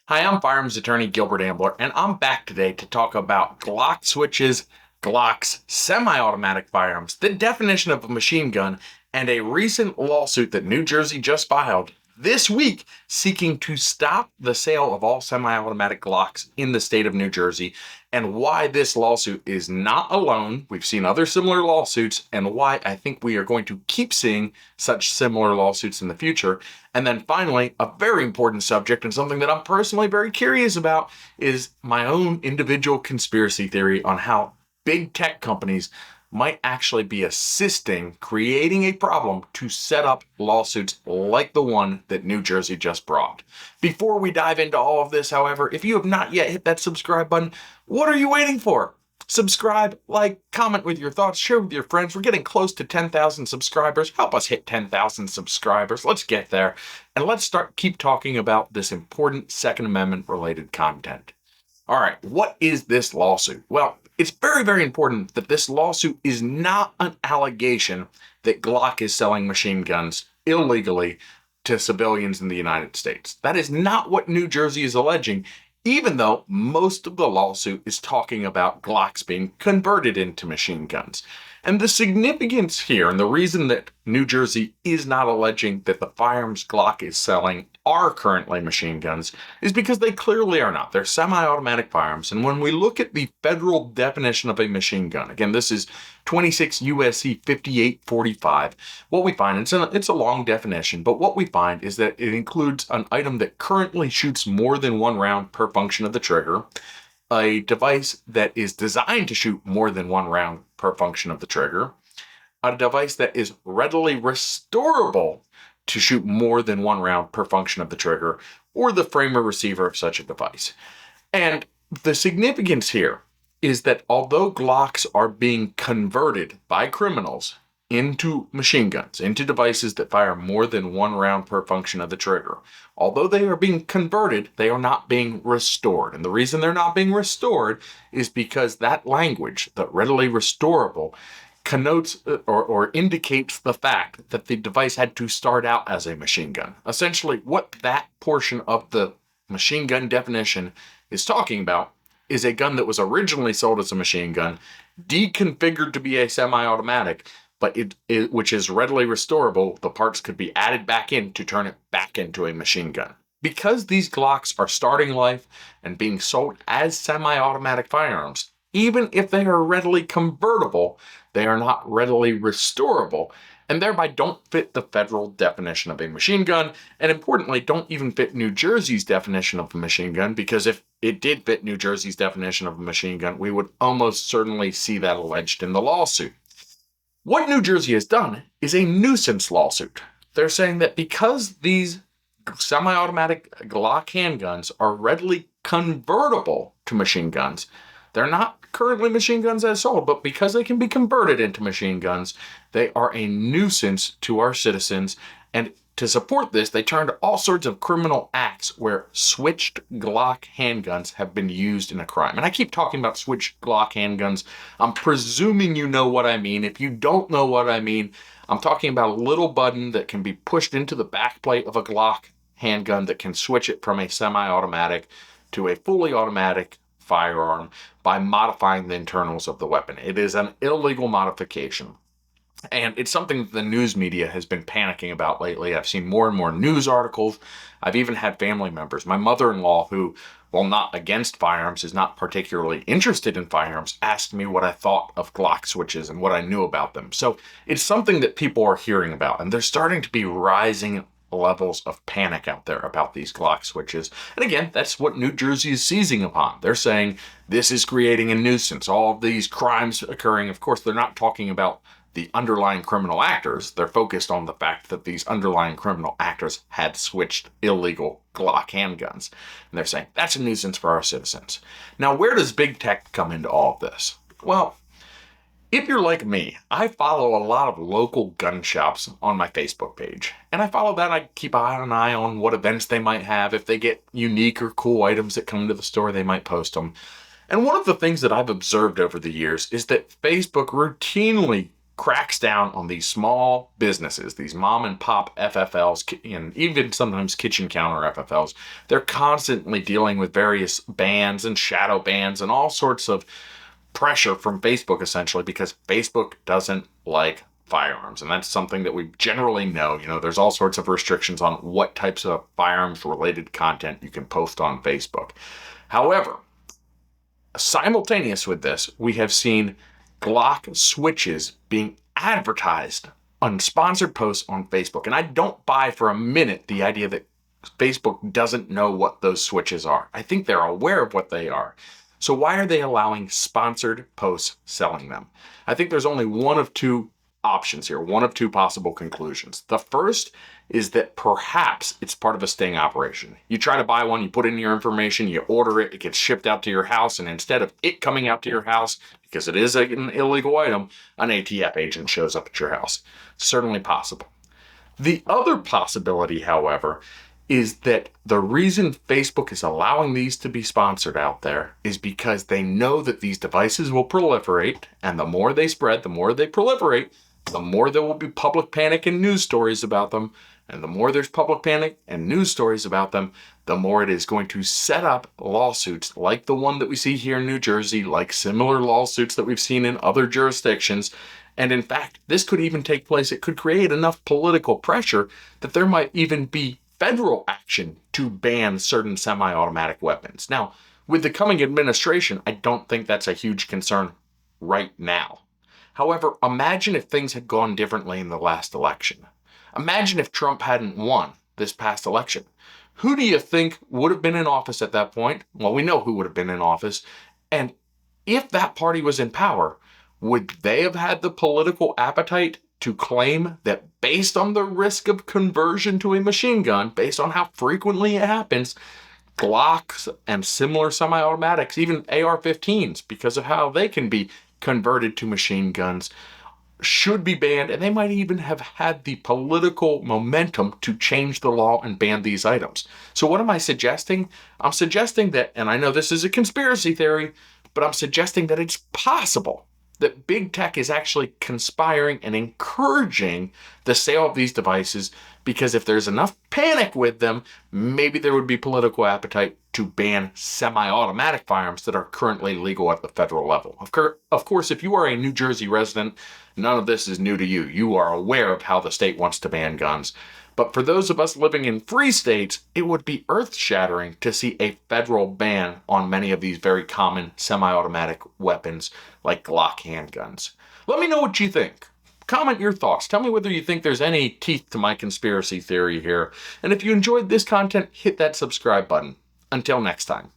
Hi, I'm firearms attorney Gilbert Ambler, and I'm back today to talk about Glock switches, Glocks, semi-automatic firearms, the definition of a machine gun, and a recent lawsuit that New Jersey just filed this week seeking to stop the sale of all semi-automatic Glocks in the state of New Jersey, and why this lawsuit is not alone. We've seen other similar lawsuits, and why I think we are going to keep seeing such similar lawsuits in the future. And then finally, a very important subject and something that I'm personally very curious about is my own individual conspiracy theory on how big tech companies might actually be assisting creating a problem to set up lawsuits like the one that New Jersey just brought. Before we dive into all of this, however, if you have not yet hit that subscribe button, what are you waiting for? Subscribe, like, comment with your thoughts, share with your friends. We're getting close to 10,000 subscribers. Help us hit 10,000 subscribers. Let's get there. And let's keep talking about this important Second Amendment related content. All right, what is this lawsuit? Well, it's very, very important that this lawsuit is not an allegation that Glock is selling machine guns illegally to civilians in the United States. That is not what New Jersey is alleging, even though most of the lawsuit is talking about Glocks being converted into machine guns. And the significance here, and the reason that New Jersey is not alleging that the firearms Glock is selling are currently machine guns, is because they clearly are not. They're semi-automatic firearms. And when we look at the federal definition of a machine gun, again, this is 26 USC 5845, what we find, it's a long definition, but what we find is that it includes an item that currently shoots more than one round per function of the trigger, a device that is designed to shoot more than one round per function of the trigger, a device that is readily restorable to shoot more than one round per function of the trigger, or the frame or receiver of such a device. And the significance here is that although Glocks are being converted by criminals into machine guns, into devices that fire more than one round per function of the trigger, although they are being converted, they are not being restored. And the reason they're not being restored is because that language, the readily restorable, connotes or indicates the fact that the device had to start out as a machine gun. Essentially, what that portion of the machine gun definition is talking about is a gun that was originally sold as a machine gun, deconfigured to be a semi-automatic, but which is readily restorable. The parts could be added back in to turn it back into a machine gun. Because these Glocks are starting life and being sold as semi-automatic firearms, even if they are readily convertible, they are not readily restorable, and thereby don't fit the federal definition of a machine gun, and importantly, don't even fit New Jersey's definition of a machine gun, because if it did fit New Jersey's definition of a machine gun, we would almost certainly see that alleged in the lawsuit. What New Jersey has done is a nuisance lawsuit. They're saying that because these semi-automatic Glock handguns are readily convertible to machine guns, they're not currently machine guns as sold, but because they can be converted into machine guns, they are a nuisance to our citizens. And to support this, they turn to all sorts of criminal acts where switched Glock handguns have been used in a crime. And I keep talking about switched Glock handguns. I'm presuming you know what I mean. If you don't know what I mean, I'm talking about a little button that can be pushed into the backplate of a Glock handgun that can switch it from a semi-automatic to a fully automatic firearm by modifying the internals of the weapon. It is an illegal modification. And it's something that the news media has been panicking about lately. I've seen more and more news articles. I've even had family members. My mother-in-law, who, while not against firearms, is not particularly interested in firearms, asked me what I thought of Glock switches and what I knew about them. So it's something that people are hearing about, and there's starting to be rising levels of panic out there about these Glock switches. And again, that's what New Jersey is seizing upon. They're saying this is creating a nuisance. All of these crimes occurring, of course, they're not talking about the underlying criminal actors. They're focused on the fact that these underlying criminal actors had switched illegal Glock handguns. And they're saying that's a nuisance for our citizens. Now, where does big tech come into all of this? Well, if you're like me, I follow a lot of local gun shops on my Facebook page. And I follow that. I keep an eye on what events they might have. If they get unique or cool items that come to the store, they might post them. And one of the things that I've observed over the years is that Facebook routinely cracks down on these small businesses, these mom and pop FFLs, and even sometimes kitchen counter FFLs. They're constantly dealing with various bans and shadow bans and all sorts of pressure from Facebook, essentially, because Facebook doesn't like firearms. And that's something that we generally know. There's all sorts of restrictions on what types of firearms related content you can post on Facebook. However, simultaneous with this, we have seen Glock switches being advertised on sponsored posts on Facebook. And I don't buy for a minute the idea that Facebook doesn't know what those switches are. I think they're aware of what they are. So why are they allowing sponsored posts selling them? I think there's only one of two options here, one of two possible conclusions. The first is that perhaps it's part of a sting operation. You try to buy one, you put in your information, you order it, it gets shipped out to your house, and instead of it coming out to your house, because it is an illegal item, an ATF agent shows up at your house. Certainly possible. The other possibility, however, is that the reason Facebook is allowing these to be sponsored out there is because they know that these devices will proliferate, and the more they spread, the more they proliferate, the more there will be public panic and news stories about them. And the more there's public panic and news stories about them, the more it is going to set up lawsuits like the one that we see here in New Jersey, like similar lawsuits that we've seen in other jurisdictions. And in fact, this could even take place. It could create enough political pressure that there might even be federal action to ban certain semi-automatic weapons. Now, with the coming administration, I don't think that's a huge concern right now. However, imagine if things had gone differently in the last election. Imagine if Trump hadn't won this past election. Who do you think would have been in office at that point? Well, we know who would have been in office. And if that party was in power, would they have had the political appetite to claim that based on the risk of conversion to a machine gun, based on how frequently it happens, Glocks and similar semi-automatics, even AR-15s, because of how they can be converted to machine guns, should be banned, and they might even have had the political momentum to change the law and ban these items. So what am I suggesting? I'm suggesting that, and I know this is a conspiracy theory, but I'm suggesting that it's possible that big tech is actually conspiring and encouraging the sale of these devices, because if there's enough panic with them, maybe there would be political appetite to ban semi-automatic firearms that are currently legal at the federal level. Of course, if you are a New Jersey resident, none of this is new to you. You are aware of how the state wants to ban guns. But for those of us living in free states, it would be earth-shattering to see a federal ban on many of these very common semi-automatic weapons like Glock handguns. Let me know what you think. Comment your thoughts. Tell me whether you think there's any teeth to my conspiracy theory here. And if you enjoyed this content, hit that subscribe button. Until next time.